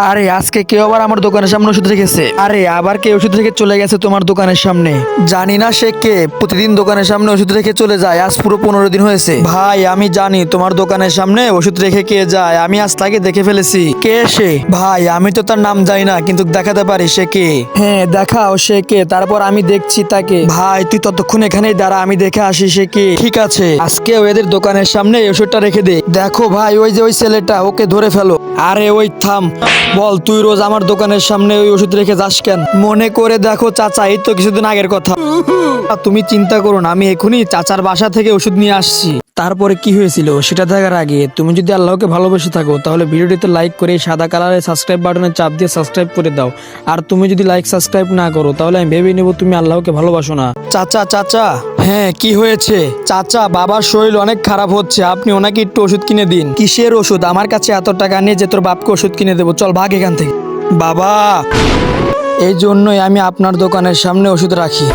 আরে আজকে কেউ আবার আমার দোকানের সামনে ওষুধ রেখেছে। আরে আবার কে ওষুধ রেখে চলে গেছে তোমার দোকানের সামনে? জানি না সে কে, প্রতিদিন দোকানের সামনে ওষুধ রেখে চলে যায়। আজ পুরো 15 দিন হয়েছে। ভাই আমি জানি তোমার দোকানের সামনে ওষুধ রেখে কে যায়, আমি আজ তাকে দেখে ফেলেছি। কে সে? ভাই আমি তো তার নাম জানি না, কিন্তু দেখাতে পারি সে কে। হ্যাঁ দেখাও সে কে, তারপর আমি দেখছি তাকে। ভাই তুই ততক্ষণ এখানেই দাঁড়া, আমি দেখে আসি সে কে। ঠিক আছে, আজকে এদের দোকানের সামনে এই ওষুধটা রেখে দে। দেখো ভাই ওই যে ওই ছেলেটা, ওকে ধরে ফেলো। আরে ওই থাম, বল তুই রোজ আমার দোকানের সামনে ওই ওষুধ রেখে যাস কেন? মনে করে দেখো চাচা, এই তো কিছুদিন আগের কথা। তুমি চিন্তা করো না, আমি এখনই চাচার বাসা থেকে ওষুধ নিয়ে আসছি। তারপরে কি হয়েছিল সেটা দেখার আগে তুমি যদি আল্লাহকে ভালোবেসে থাকো তাহলে ভিডিওটিতে লাইক করে এই সাদা কালারের সাবস্ক্রাইব বাটনে চাপ দিয়ে সাবস্ক্রাইব করে দাও। আর তুমি যদি লাইক সাবস্ক্রাইব না করো তাহলে আমি ভেবে নেব তুমি আল্লাহকে ভালোবাসো না। চাচা চাচা। হ্যাঁ কি হয়েছে? চাচা বাবার শরীর অনেক খারাপ হচ্ছে, আপনি ওনাকে একটু ওষুধ কিনে দিন। কিসের ওষুধ? আমার কাছে এত টাকা নেই যে তোর বাপকে ওষুধ কিনে দেবো, চল ভাগ এখান থেকে। বাবা এই জন্যই আমি আপনার দোকানের সামনে ওষুধ রাখি।